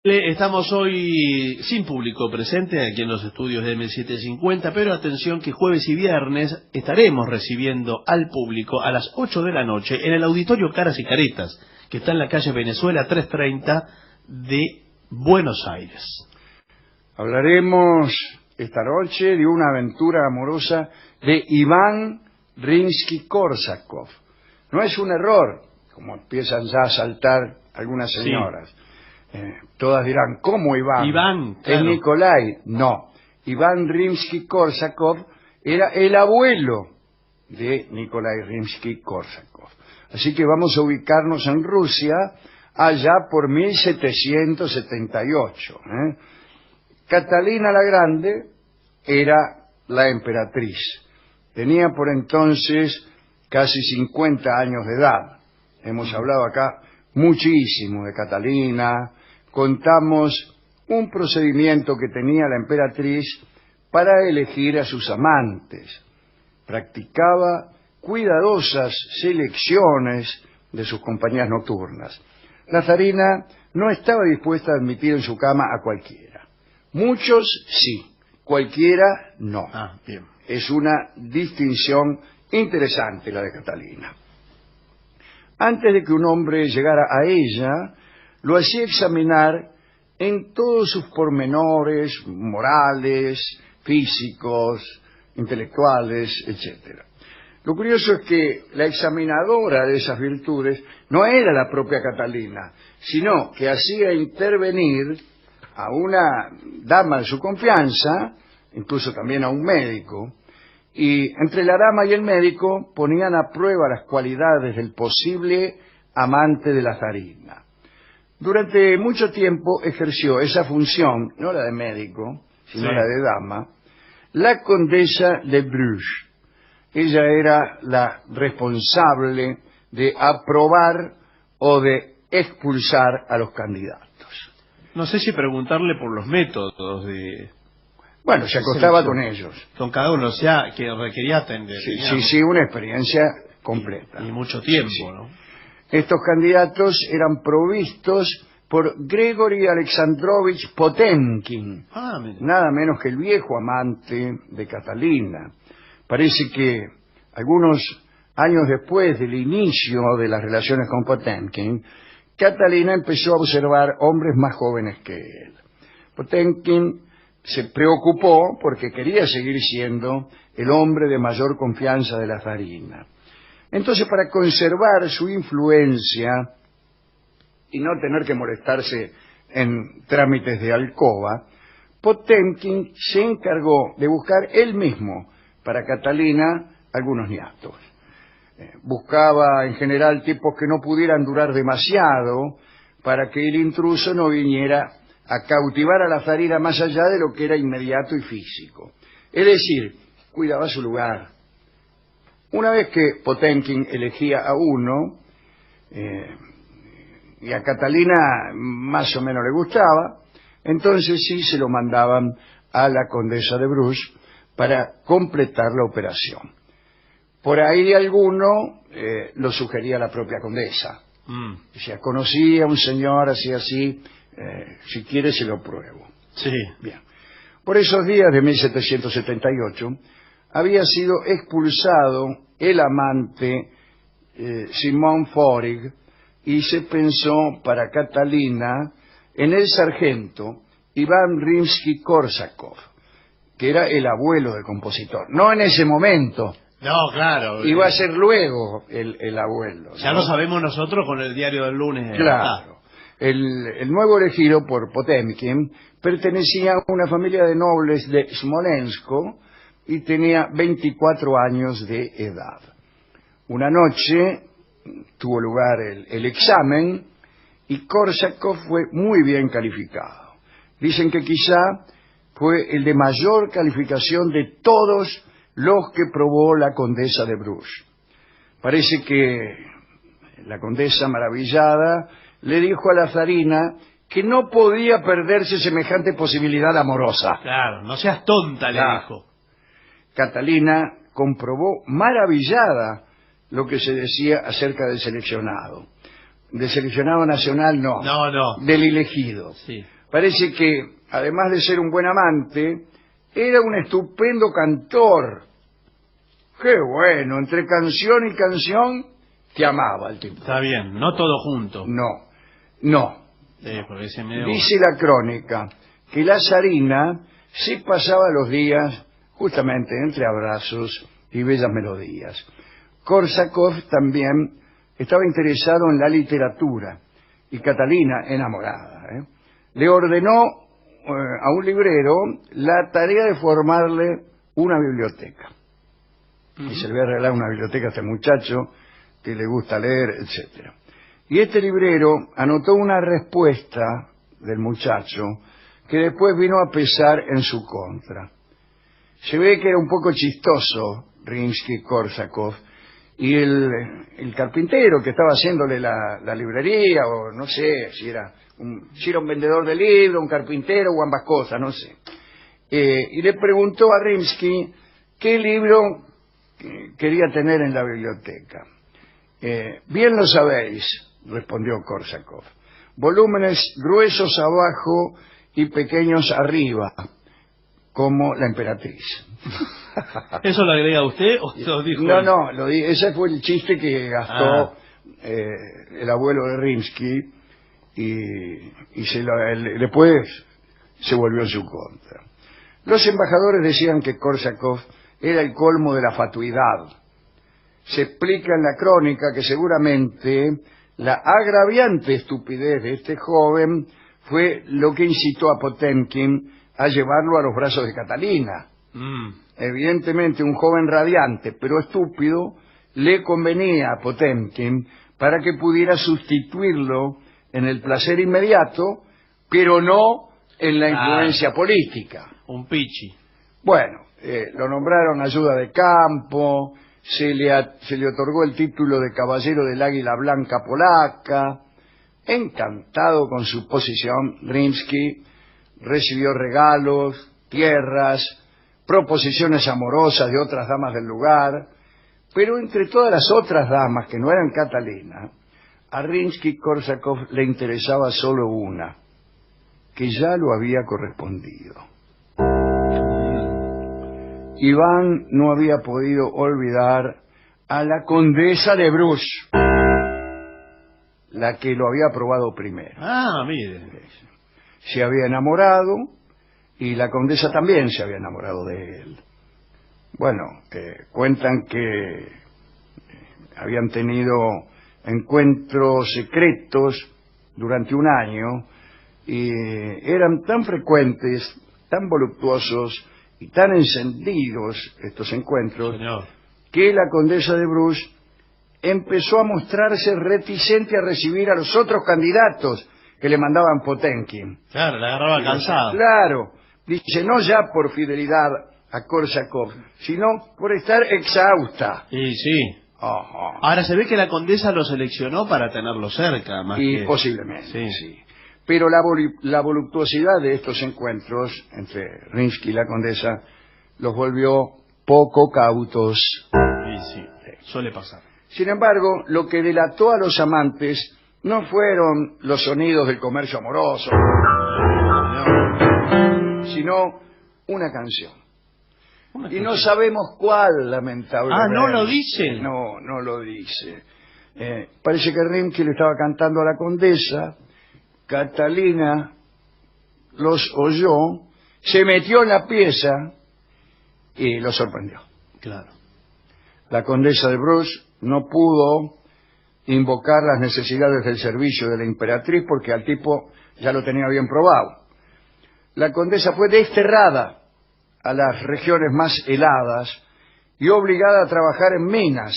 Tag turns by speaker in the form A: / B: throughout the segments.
A: Estamos hoy sin público presente aquí en los estudios de M750, pero atención que jueves y viernes estaremos recibiendo al público a las 8 de la noche en el Auditorio Caras y Caretas, que está en la calle Venezuela 330 de Buenos Aires.
B: Hablaremos esta noche de una aventura amorosa de Iván Rimsky-Korsakov. No es un error, como empiezan ya a saltar algunas señoras. Sí. Todas dirán, ¿cómo Iván?
A: Iván, claro.
B: ¿Es Nikolai? No. Iván Rimsky-Korsakov era el abuelo de Nikolai Rimsky-Korsakov. Así que vamos a ubicarnos en Rusia allá por 1778. Catalina la Grande era la emperatriz. Tenía por entonces casi 50 años de edad. Hemos hablado acá muchísimo de Catalina. Contamos un procedimiento que tenía la emperatriz para elegir a sus amantes. Practicaba cuidadosas selecciones de sus compañías nocturnas. La zarina no estaba dispuesta a admitir en su cama a cualquiera. Muchos sí, cualquiera no.
A: Bien.
B: Es una distinción interesante la de Catalina. Antes de que un hombre llegara a ella, lo hacía examinar en todos sus pormenores morales, físicos, intelectuales, etc. Lo curioso es que la examinadora de esas virtudes no era la propia Catalina, sino que hacía intervenir a una dama de su confianza, incluso también a un médico, y entre la dama y el médico ponían a prueba las cualidades del posible amante de la zarina. Durante mucho tiempo ejerció esa función, no la de médico, sino la de dama, la condesa de Bruges. Ella era la responsable de aprobar o de expulsar a los candidatos.
A: No sé si preguntarle por los métodos de...
B: Bueno, se acostaba con ellos.
A: Con cada uno, o sea, que requería atender.
B: Sí, una experiencia completa.
A: Y mucho tiempo,
B: sí.
A: ¿no?
B: Estos candidatos eran provistos por Grigori Alexandrovich Potemkin, nada menos que el viejo amante de Catalina. Parece que algunos años después del inicio de las relaciones con Potemkin, Catalina empezó a observar hombres más jóvenes que él. Potemkin se preocupó porque quería seguir siendo el hombre de mayor confianza de la zarina. Entonces, para conservar su influencia y no tener que molestarse en trámites de alcoba, Potemkin se encargó de buscar él mismo para Catalina algunos niatos. Buscaba en general tipos que no pudieran durar demasiado para que el intruso no viniera a cautivar a la zarina más allá de lo que era inmediato y físico. Es decir, cuidaba su lugar. Una vez que Potemkin elegía a uno, y a Catalina más o menos le gustaba, entonces sí se lo mandaban a la condesa de Bruges para completar la operación. Por ahí alguno lo sugería la propia condesa. Decía, conocí a un señor así, si quiere se lo pruebo.
A: Sí.
B: Bien. Por esos días de 1778 había sido expulsado el amante Simón Forig y se pensó para Catalina en el sargento Iván Rimsky-Korsakov, que era el abuelo del compositor. No en ese momento.
A: No, claro.
B: Iba a ser luego el abuelo.
A: Ya lo sabemos nosotros con el diario del lunes.
B: Claro. El nuevo elegido por Potemkin pertenecía a una familia de nobles de Smolensk y tenía 24 años de edad. Una noche tuvo lugar el examen y Korsakov fue muy bien calificado. Dicen que quizá fue el de mayor calificación de todos los que probó la condesa de Bruges. Parece que la condesa, maravillada, le dijo a la zarina que no podía perderse semejante posibilidad amorosa.
A: Claro, no seas tonta, le dijo.
B: Catalina comprobó maravillada lo que se decía acerca del seleccionado. de seleccionado nacional no.
A: No.
B: Del elegido.
A: Sí.
B: Parece que, además de ser un buen amante, era un estupendo cantor. ¡Qué bueno! Entre canción y canción, te amaba el tipo.
A: Está bien, no todo junto.
B: No.
A: Porque ese medio...
B: Dice la crónica que la zarina se pasaba los días justamente entre abrazos y bellas melodías. Korsakov también estaba interesado en la literatura y Catalina, enamorada, le ordenó a un librero la tarea de formarle una biblioteca. Y se le voy a regalar una biblioteca a este muchacho que le gusta leer, etcétera. Y este librero anotó una respuesta del muchacho que después vino a pesar en su contra. Se ve que era un poco chistoso Rimsky-Korsakov, y el carpintero que estaba haciéndole la librería, o no sé si era un vendedor de libros, un carpintero o ambas cosas, no sé. Y le preguntó a Rimsky qué libro quería tener en la biblioteca. Bien lo sabéis, respondió Korsakov. Volúmenes gruesos abajo y pequeños arriba, como la emperatriz.
A: ¿Eso lo agrega usted o lo dijo él?
B: No, ese fue el chiste que gastó el abuelo de Rimsky y después se volvió en su contra. Los embajadores decían que Korsakov era el colmo de la fatuidad. Se explica en la crónica que seguramente la agraviante estupidez de este joven fue lo que incitó a Potemkin a llevarlo a los brazos de Catalina. Evidentemente un joven radiante pero estúpido le convenía a Potemkin para que pudiera sustituirlo en el placer inmediato, pero no en la influencia política.
A: Un pichi.
B: Bueno, lo nombraron ayuda de campo, se le otorgó el título de caballero del Águila Blanca Polaca. Encantado con su posición, Rimsky recibió regalos, tierras, proposiciones amorosas de otras damas del lugar, pero entre todas las otras damas que no eran Catalina, a Rimsky-Korsakov le interesaba solo una, que ya lo había correspondido. Iván no había podido olvidar a la condesa de Bruges, la que lo había probado primero.
A: Mire.
B: Se había enamorado y la condesa también se había enamorado de él. Bueno, cuentan que habían tenido encuentros secretos durante un año y eran tan frecuentes, tan voluptuosos y tan encendidos estos encuentros,
A: señor,
B: que la condesa de Bruges empezó a mostrarse reticente a recibir a los otros candidatos que le mandaban Potemkin.
A: Claro, la agarraba cansada.
B: Claro, dice, no ya por fidelidad a Korsakov, sino por estar exhausta.
A: Sí. Ahora se ve que la condesa lo seleccionó para tenerlo cerca, más
B: y
A: que...
B: posiblemente, sí. Pero la voluptuosidad de estos encuentros entre Rimsky y la condesa los volvió poco cautos.
A: Sí, suele pasar.
B: Sin embargo, lo que delató a los amantes no fueron los sonidos del comercio amoroso, sino una canción. Y no sabemos cuál, lamentablemente.
A: ¿No lo dice?
B: No lo dice. Parece que Rimsky le estaba cantando a la condesa. Catalina los oyó, se metió en la pieza y lo sorprendió.
A: Claro.
B: La condesa de Bruges no pudo invocar las necesidades del servicio de la emperatriz porque al tipo ya lo tenía bien probado. La condesa fue desterrada a las regiones más heladas y obligada a trabajar en minas,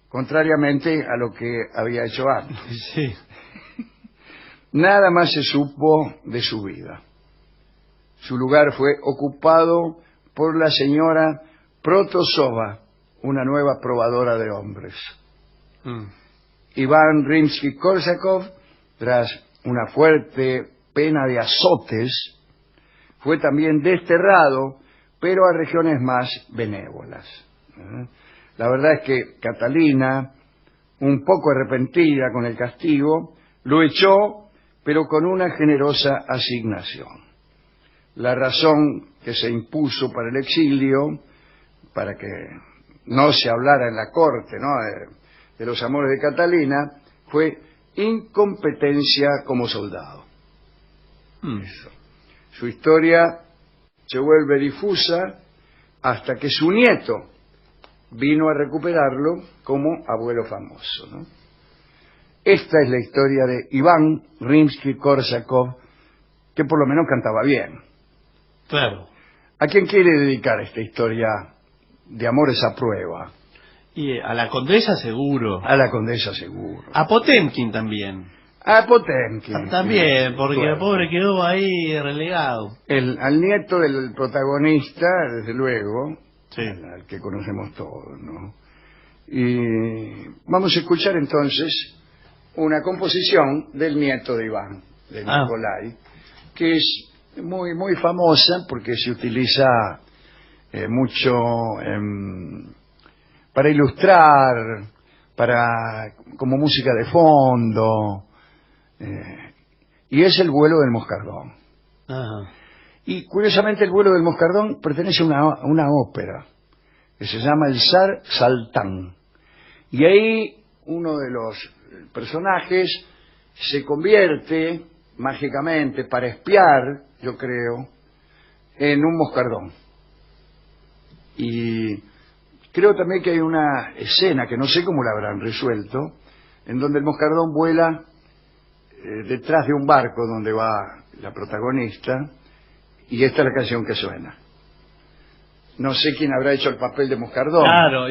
B: contrariamente a lo que había hecho antes.
A: Sí.
B: Nada más se supo de su vida. Su lugar fue ocupado por la señora Protosova, una nueva probadora de hombres. Iván Rimsky-Korsakov, tras una fuerte pena de azotes, fue también desterrado, pero a regiones más benévolas. La verdad es que Catalina un poco arrepentida con el castigo, lo echó, pero con una generosa asignación. La razón que se impuso para el exilio, para que no se hablara en la corte, ¿no?, de los amores de Catalina, fue incompetencia como soldado. Eso. Su historia se vuelve difusa hasta que su nieto vino a recuperarlo como abuelo famoso, ¿no? Esta es la historia de Iván Rimsky-Korsakov, que por lo menos cantaba bien.
A: Claro.
B: ¿A quién quiere dedicar esta historia de amores a prueba?
A: Y a la condesa seguro.
B: A la condesa seguro.
A: A Potemkin también.
B: A Potemkin.
A: También, porque el pobre quedó ahí relegado.
B: Al nieto del protagonista, desde luego,
A: sí,
B: al que conocemos todos, ¿no? Y vamos a escuchar entonces una composición del nieto de Iván, de Nikolai, que es muy, muy famosa porque se utiliza mucho para ilustrar, como música de fondo, y es El vuelo del moscardón. Y curiosamente El vuelo del moscardón pertenece a una ópera que se llama El zar Saltán, y ahí uno de los personajes se convierte mágicamente, para espiar, yo creo, en un moscardón. Y creo también que hay una escena, que no sé cómo la habrán resuelto, en donde el moscardón vuela detrás de un barco donde va la protagonista, y esta es la canción que suena. No sé quién habrá hecho el papel de moscardón.
A: Claro,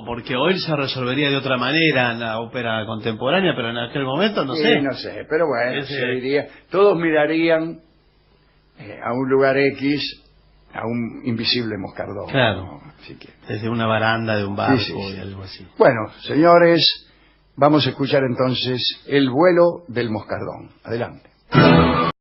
A: porque hoy se resolvería de otra manera en la ópera contemporánea, pero en aquel momento no sé.
B: No sé, pero bueno, se diría, todos mirarían a un lugar X, a un invisible moscardón.
A: Claro,
B: ¿no? Así que,
A: desde una baranda de un barco y algo así.
B: Bueno, señores, vamos a escuchar entonces El vuelo del moscardón. Adelante.